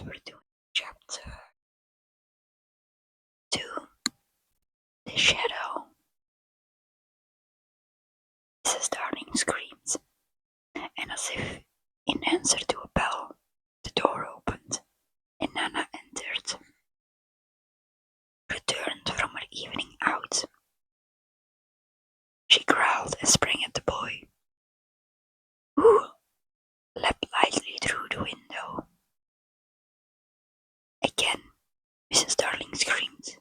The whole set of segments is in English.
we're doing chapter 2, The Shadow. Mrs. Darling screamed, and as if in answer to a bell, the door opened, and Nana entered, returned from her evening out. She growled and sprang at the boy, who leapt lightly through the window. Again, Mrs. Darling screamed,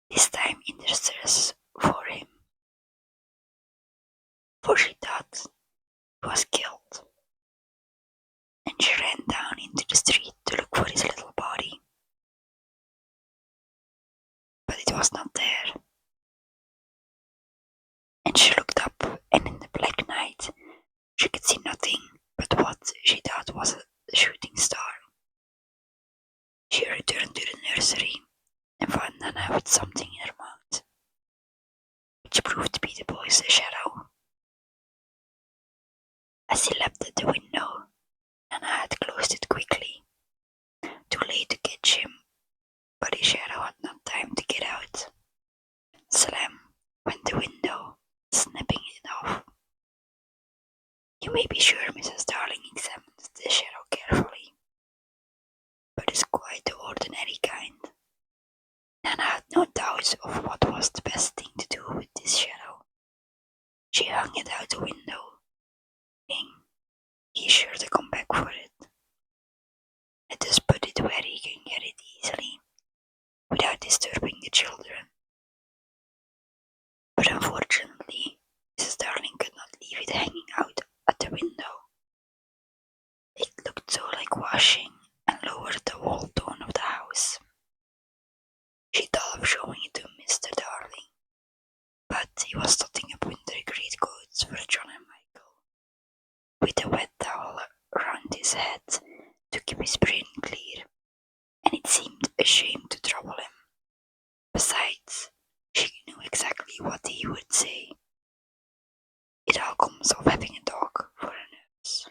this time in distress for him, for she thought he was killed, and she ran down into the street to look for his little body. But it was not there. And she looked up, and in the black night she could see nothing but what she thought was a shooting star. She returned to the nursery and found Nana with something in her mouth, which proved to be the boy's shadow. As he leapt at the window, Nana had closed it quickly, too late to catch him, but his shadow had not time to get out. Slam went the window, snapping it off. You may be sure Mrs. Darling examined the shadow carefully, but it's quite the ordinary kind. Nana had no doubts of what was the best thing to do with this shadow. She hung it out the window, thinking he's sure to come back for it. Let us put it where he can get it easily, without disturbing the children. But unfortunately, Mrs. Darling could not leave it hanging out at the window. It looked so like washing and lowered the whole tone of the house. She thought of showing it to Mr. Darling, but he was totting up winter greatcoats for John and Michael, with a wet towel around his head to keep his brain clear, and it seemed a shame to trouble him. Besides, she knew exactly what he would say. It all comes of having a dog for a nurse.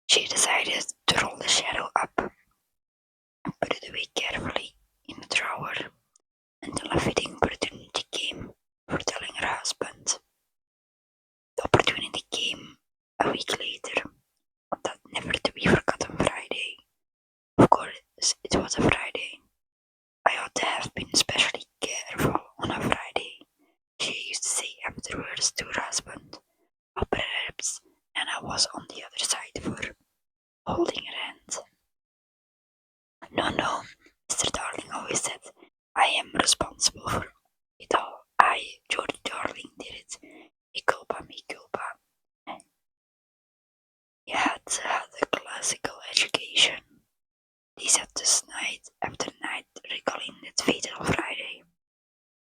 She decided to roll the shadow up and put it away carefully in a drawer until a fitting opportunity came for telling her husband. The opportunity came a week later, on that never to be forgotten Friday. Of course, it was a Friday. I ought to have been especially careful on a Friday, she used to say afterwards to her husband, or perhaps Anna was on the other side of her, holding her hand. No, Mr. Darling always said, I am responsible for it all. George Darling, did it. Me culpa. He had a classical education. He sat this night after night recalling that fatal Friday,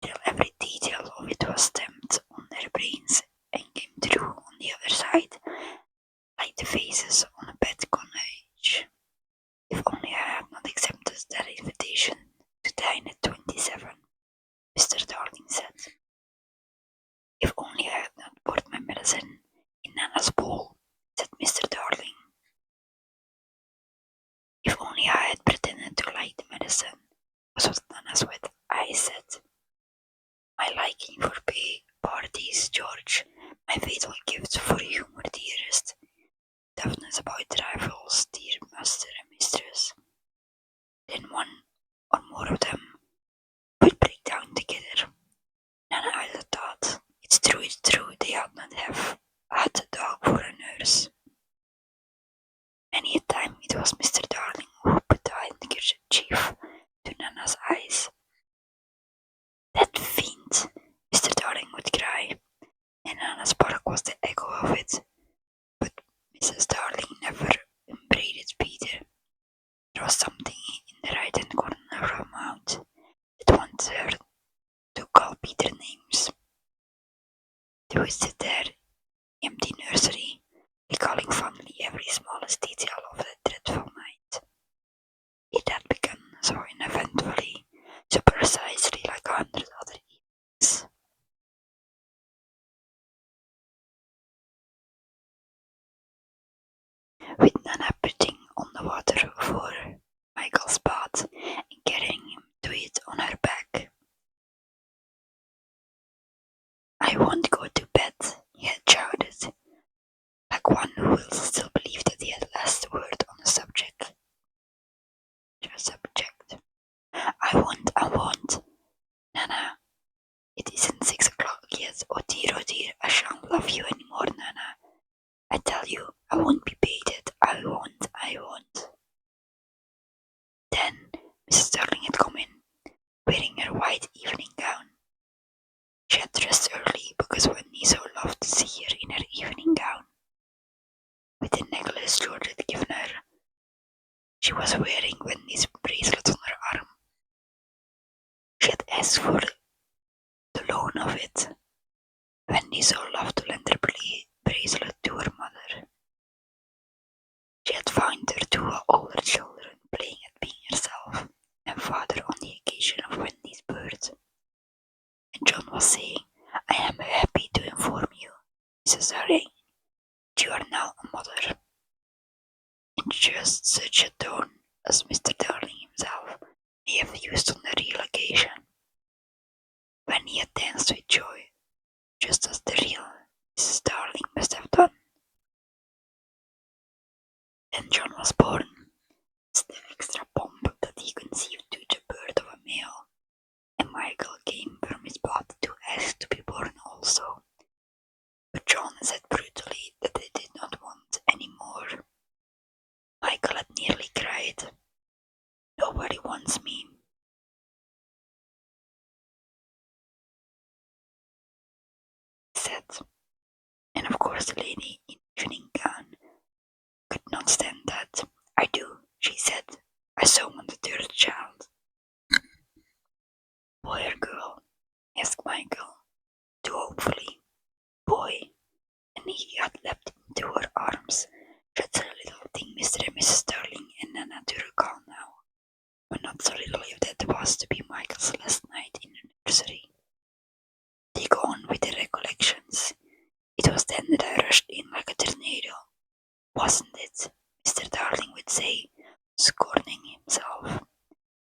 till every detail of it was stamped on their brains and came through on the other side, like the faces on a bad cottage. If only I had not accepted that invitation to dine at 27, Mr. Darling said. If only I had not poured my medicine in Nana's bowl, said Mr. Darling. If only I had pretended to like the medicine, was what Nana's wet eyes said. My liking for big parties, George, my fatal gift for humour, dearest, toughness about trifles, dear master and mistress. Then one or more of them would break down together. Nana had a thought. It's true, they ought not have had a dog for a nurse. Many a time it was Mr. Darling who put the handkerchief to Nana's eyes. That fiend, Mr. Darling would cry, and Nana's bark was the echo of it. But Mrs. Darling never upbraided Peter. There was something in the right-hand corner of her mouth that wanted her to call Peter names. They would sit there, empty nursery, recalling fondly every smallest detail of that dreadful night. It had begun so uneventfully, so precisely like 100 other evenings. I won't go to bed, he had shouted, like one who will still believe that he had last word on the subject. I won't. Nana, it isn't 6 o'clock yet. Oh dear, I shan't love you anymore, Nana. I tell you, I won't be baited. I won't. Then Mrs. Darling had come in, wearing her white evening gown. She had dressed early because Wendy so loved to see her in her evening gown, with the necklace George had given her. She was wearing Wendy's bracelet on her arm. She had asked for the loan of it. Wendy so loved to lend her bracelet to her mother. She had found her two older children playing at being herself and father on the occasion of Wendy's birth. And John was saying, I am happy to inform you, Mrs. Darling, that you are now a mother. In just such a tone as Mr. Darling himself may have used on the real occasion, when he had danced with joy, just as the real Mrs. Darling must have done. Then John was born. It's the extra pomp that he conceived to the birth of a male, and Michael came from his path to ask to be born also. But John said brutally that they did not want any more. Michael had nearly cried. Nobody wants me. Said, and of course the lady in evening gown could not stand that. I do, she said. I so want a third child. Boy or girl? Asked Michael, too hopefully. Boy, and he had leapt into her arms. That's a little thing, Mr. and Mrs. Darling, and Nana to recall now. But not so little if that was to be Michael's last night in the nursery. They go on with their recollections. It was then that I rushed in like a tornado. Wasn't it? Mr. Darling would say, scorning himself.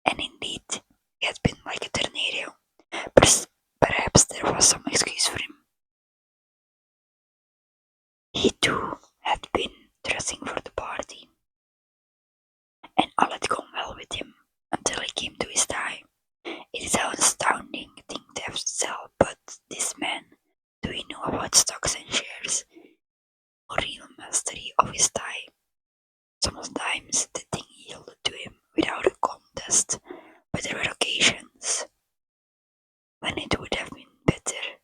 And indeed, he had been like a tornado. Perhaps there was some excuse for him. He too had been dressing for the party, and all had gone well with him until he came to his tie. It is an astounding thing to have to tell, but this man, do he know about stocks and shares? No real mastery of his tie. Sometimes the thing yielded to him without a contest, but there were occasions when it would have been better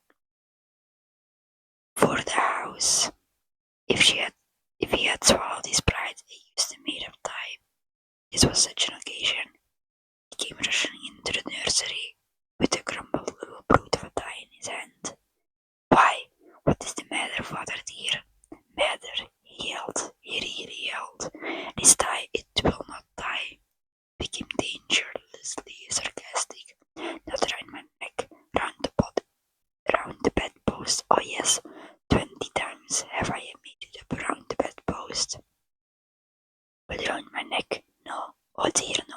for the house if he had swallowed his pride and used a made-up tie. This was such an occasion. He came rushing into the nursery with a crumpled little brute of a tie in his hand. Why, what is the matter, father dear? Matter, he yelled. He really yelled. This tie, it will not tie. Became dangerously sarcastic. Not round my neck, round the bedpost. Oh yes, 20 times have I made it up around the bedpost. But round my neck, no. Oh dear, no.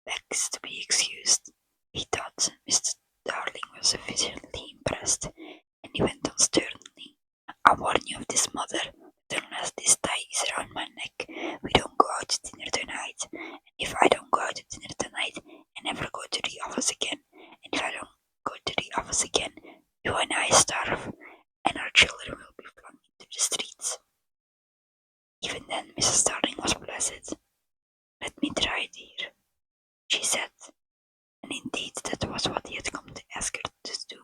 Begs to be excused. He thought Mr. Darling was sufficiently impressed, and he went on sternly. I warn you of this, mother, that unless this tie is round my neck, we don't go out to dinner tonight. And if I don't go out to dinner tonight, I never go to the office again. And if I don't go to the office again, you and I starve, and our children will be flung into the streets. Even then, Mrs. Darling was placid. Let me try, dear, she said, and indeed that was what he had come to ask her to do.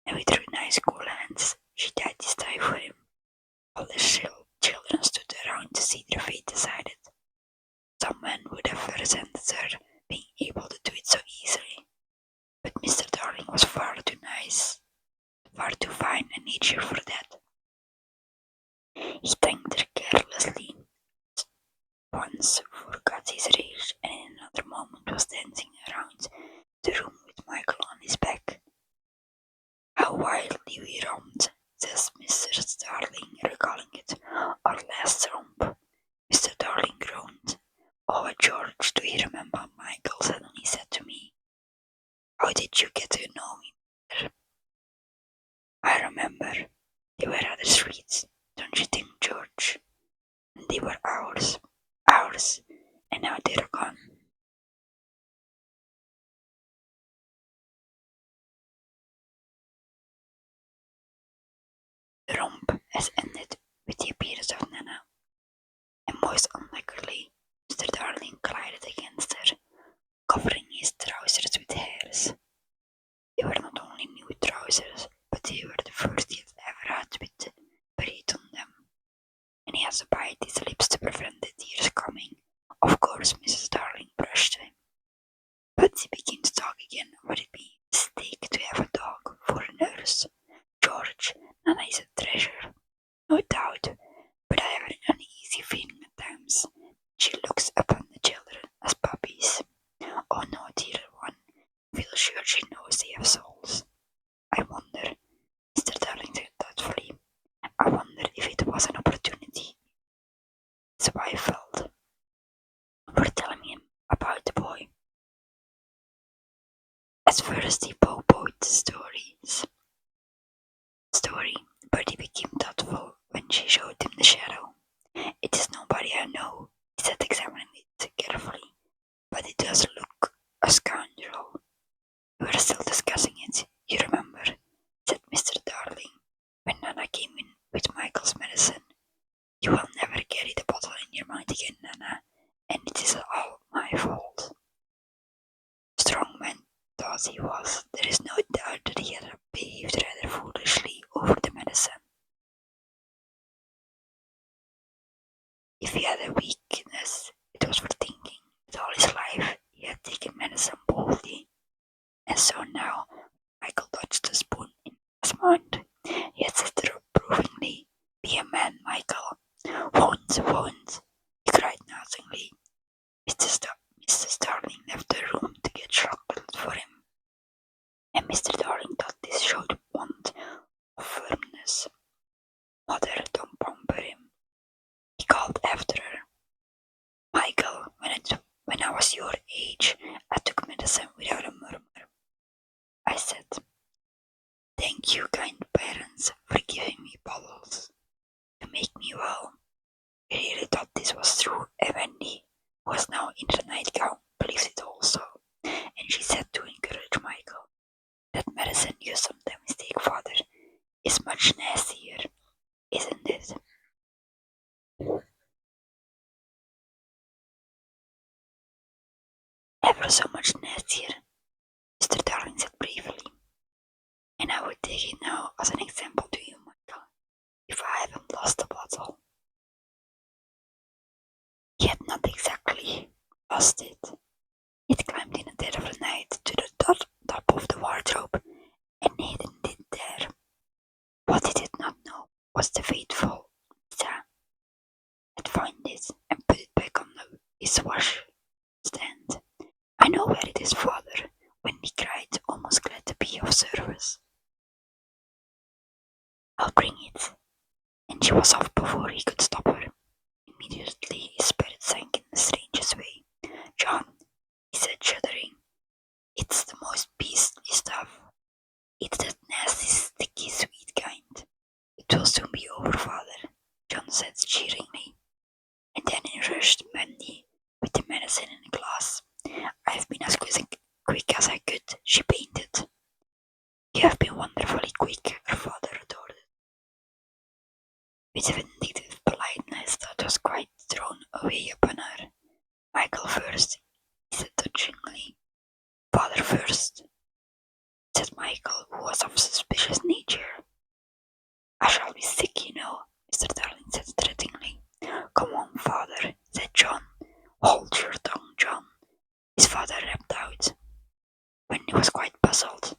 And with her nice cool hands, she tied his tie for him, while the children stood around to see their fate decided. Some men would have resented her being able to do it so easily, but Mr. Darling was far too nice, far too fine a nature for that. He thanked her carelessly, once forgot his rage, and in another moment was dancing around the room with Michael on his back. How wildly we romped, says Mr. Darling, recalling it. Our last romp. Mr. Darling groaned. Oh, George, do you remember Michael suddenly said to me? How did you get to know me better? as ended with the appearance of Nana, and most unluckily, Mr. Darling collided against her, covering his trousers with hairs. They were not only new trousers, but they were the first he had ever had with braid on them, and he had to bite his lips to prevent the tears coming. Of course, Mrs. Darling brushed him. Patsy began to talk again about it being a mistake to have a dog for a nurse. George, Nana is a treasure, no doubt, but I have an uneasy feeling at times. She looks upon the children as puppies. Oh no, dear one, feel sure she knows they have souls. I wonder, Mr. Darling said thoughtfully, I wonder if it was an opportunity his wife felt for telling him about the boy. At first he po-poed the story, but he became thoughtful when she showed him the shadow. It is nobody I know, he said, examining it carefully, but it does look a scoundrel. We were still discussing it, you remember, said Mr. Darling, when Nana came in with Michael's medicine. You will never carry the bottle in your mind again, Nana, and it is all my fault. Strong man thought he was, there is no doubt that he had behaved rather foolishly over the medicine. If he had a weakness, it was for thinking that all his life he had taken medicine boldly, and so now Michael dodged the spoon in his mind. He had said reprovingly, "Be a man, Michael." Won't, he cried naughtily. Mrs. Darling left the room to get chocolate for him, and Mr. Darling thought this showed want of firmness. Mother, don't pamper him. He called after her. Michael, when I was your age, I took medicine without a murmur. I said, "Thank you, kind parents, for giving me bottles to make me well." He really thought this was true, and Wendy, who was now in her nightgown, believed it also, and she said to encourage Michael, "That medicine you sometimes take, father, is much nastier, isn't it?" "Ever so much nastier," Mr. Darling said briefly, "and I would take it now as an example to you, Michael, if I haven't lost the bottle." He had not exactly lost it. It climbed in the dead of the night to the top of the wardrobe and hidden it there. What he did not know was the faithful Lisa had found it and put it back on his wash stand. "I know where it is, father," Wendy cried, almost glad to be of service. "I'll bring it," and she was off before he could stop her. Immediately his spirit sank in the strangest way. "John," he said, shuddering, "it's the most beastly stuff. It's that nasty, sticky, sweet kind." "It will soon be over, father," John said cheeringly. And then in rushed Wendy with the medicine in a glass. "I've been as quick as I could," she painted. "You have been wonderfully quick," her father retorted, with a vindictive politeness that was quite thrown away upon her. "Michael first," he said touchingly. "Father first," said Michael, who was of a suspicious nature. "I shall be sick, you know," Mr. Darling said threateningly. "Come on, father," said John. "Hold your tongue, John," his father rapped out. When he was quite puzzled.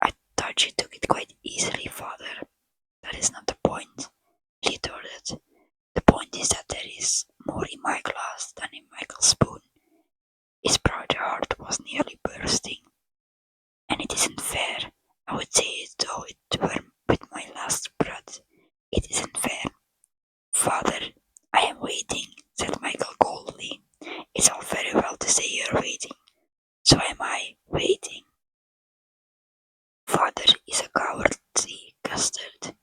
"I thought you took it quite easily, father." "That is not the point," he retorted. "The point is that there is more in my glass than in Michael's spoon." His proud heart was nearly bursting. "And it isn't fair. I would say it though it were with my last breath. It isn't fair." "Father, I am waiting," said Michael coldly. "It's all very well to say you're waiting. So am I waiting." "Father is a cowardly custard.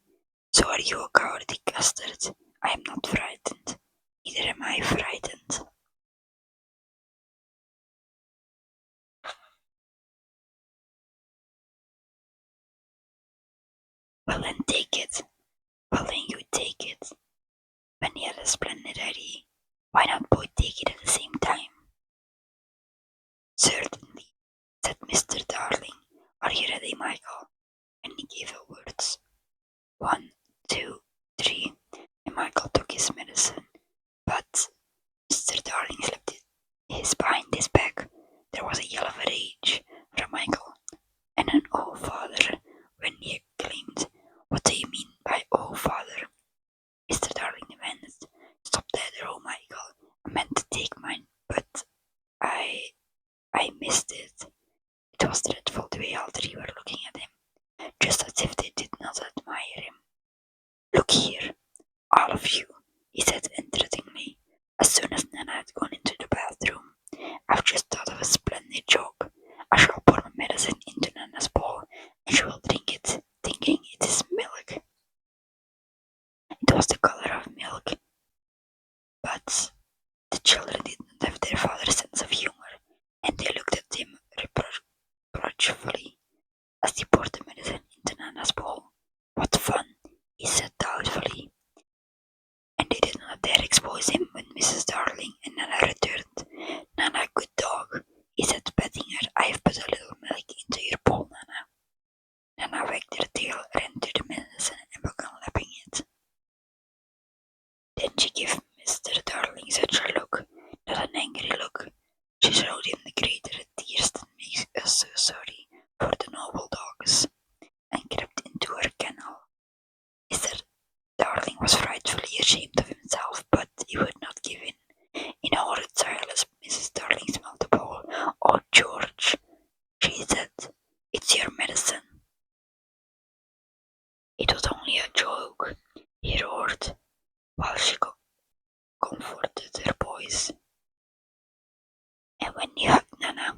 So are you a cowardly custard. I am not frightened. Neither am I frightened." "Well then take it." "Well then a splendid idea. Why not both take it at the same time? Certainly, said Mr. Darling. Are you ready, Michael? And he gave the words. 1, 2, 3, and Michael took his medicine. But Mr. Darling slipped his behind his back. There was a yell of rage from Michael, and an "Oh, father!" when he exclaimed. What do you mean by "Oh, father"? Mr. Darling demanded. Stop that, oh, Michael. I meant to take mine, but I missed it. It was dreadful the way all three were looking at him, just as if they did not admire him. Look here, all of you, he said entreatingly, as soon as Nana had gone into the bathroom. I've just thought of a splendid joke. I shall pour my medicine into Nana's bowl, and she will drink it, thinking it is milk. It was the color of milk, but the children did not have their father's sense of humor, and they looked at him reproachfully as he poured the medicine into Nana's bowl. What fun, he said doubtfully. And they did not dare expose him when Mrs. Darling and Nana returned. Nana, good dog, he said, patting her. I have put a little milk into your bowl, Nana. Nana wagged her tail, ran to the medicine, and began lapping it. Then she gave Mr. Darling such a look, not an angry look. She showed him the greater tears that makes us so sorry for the noble dogs, and crept into her kennel. Mr. Darling was frightfully ashamed of himself, but he would not give in. In horrid silence, Mrs. Darling smelled the bowl. Oh, George, she said, it's your medicine. It was only a joke, he roared, while she comforted her boys. And when you hugged Nana,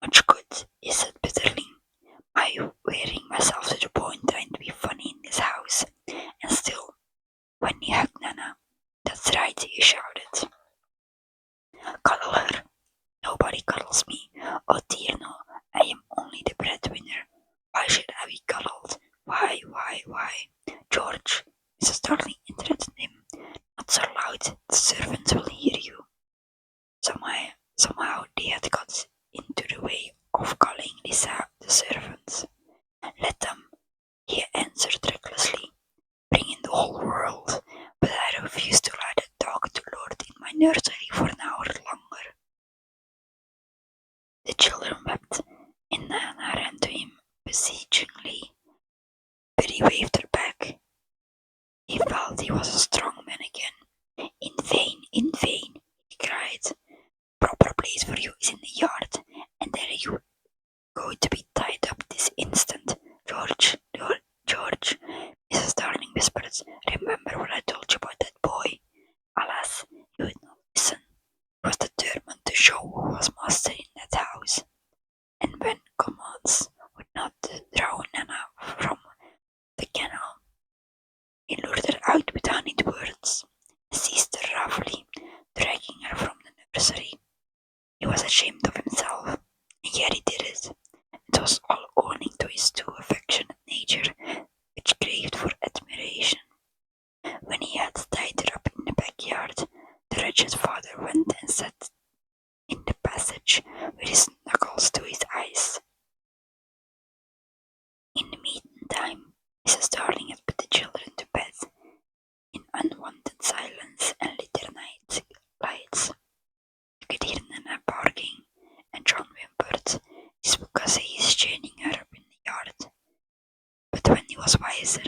much good, he said bitterly. I'm wearing myself to the point trying to be funny in this house, and still, when you hugged Nana, that's right, he shouted. Cuddle her. Nobody cuddles me. Oh dear no, I am only the breadwinner. Why should I be cuddled? Why? George, Mrs. Darling interrupted him. Not so loud, the servants will hear you. Somehow they had got into the way of calling Lisa the servants. Let them, he answered recklessly. Bring in the whole world, but I refuse to allow that dog to lord in my nursery for an hour longer. The children wept, and Nana ran to him beseechingly, but he waved her back. He felt he was a strong man again. In vain, he cried. Proper place for you is in the yard, and there you go to be tied up this instant. George, Mrs. Darling whispered, remember what I told you about that boy? Alas, he would not listen. He was determined to show who was master in that house, and when commands would not draw Nana from the kennel, he lured her out with honeyed words, and seized her roughly, dragging her from the nursery. He was ashamed of himself, and yet he did it. It was all owing to his too affectionate nature, which craved for admiration. When he had tied her up in the backyard, the wretched father went and sat in the passage with his knuckles to his eyes. In the meantime, Mrs. Darling had put the children to bed in unwonted silence and lit their night lights. You could hear Nana barking, and John whimpered. This because he is chaining her up in the yard. But when he was wiser,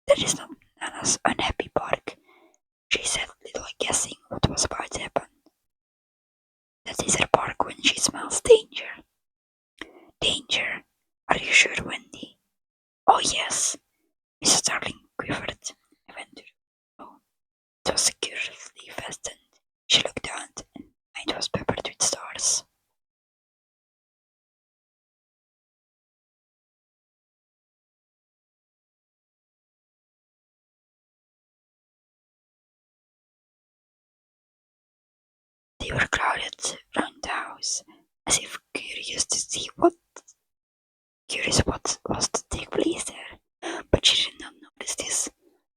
that is not Nana's unhappy bark, she said, little guessing what was about to happen. That is her bark when she smells danger. Danger? Are you sure, Wendy? Oh yes. Mrs. Darling quivered and went to the window. It was securely fastened. She looked out, and the night was peppered with stars. They were crowded round the house, as if curious what was to take place there. But she did not notice this,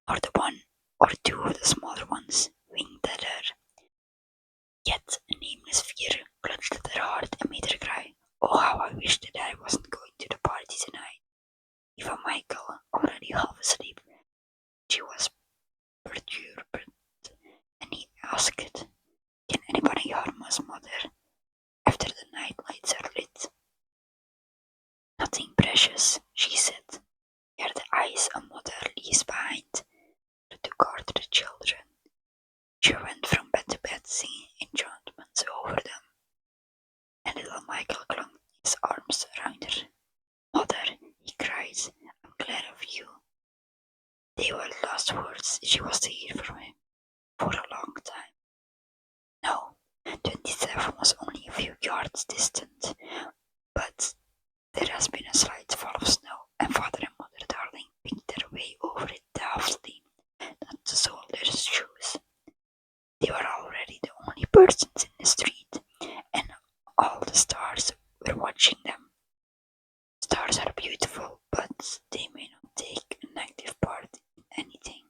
nor the one or two of the smaller ones who clutched at her heart and made her cry. Oh, how I wished that I wasn't going to the party tonight. Even Michael, already half asleep, she was perturbed, and he asked, "Can anybody harm us, mother, after the night lights are lit?" "Nothing precious," she said. "We are the eyes a mother leaves behind to guard the children." She went from bed to bed singing enchantments over them, and little Michael clung his arms around her. "Mother," he cried, "I'm glad of you." They were the last words she was to hear from him for a long time. No, 27 was only a few yards distant, but there has been a slight fall of snow, and Father and Mother Darling picked their way over it daftly, not to sole their shoes. They were already the only persons in the street, and all the stars were watching them. Stars are beautiful, but they may not take an active part in anything.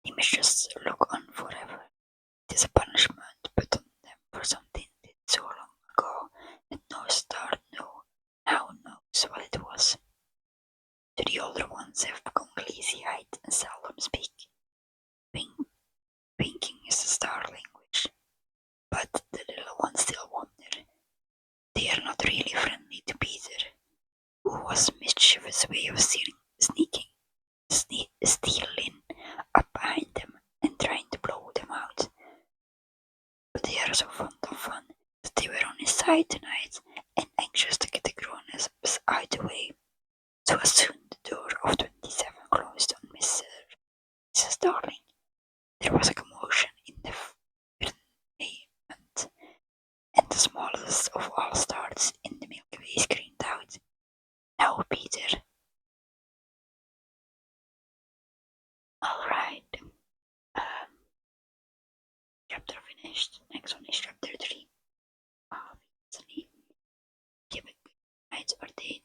They must just look on forever. It is a punishment put on them for something they did so long ago that no star now knows what it was. The older ones have become glassy-eyed and seldom speak. Winking is the star language, but the little ones still wonder. They are not really friendly to Peter, who has a mischievous way of sneaking up behind them and trying to blow them out. But they are so fond of fun that they were on his side tonight and anxious to get the grown-ups out of the way. So as soon the door of 27 closed on Mrs. Darling, there was a commotion in the firmament, and the smallest of all stars in the Milky Way screamed out, "Now, Peter!" Alright, chapter finished. Next one is chapter 3. Obviously, give it good night or day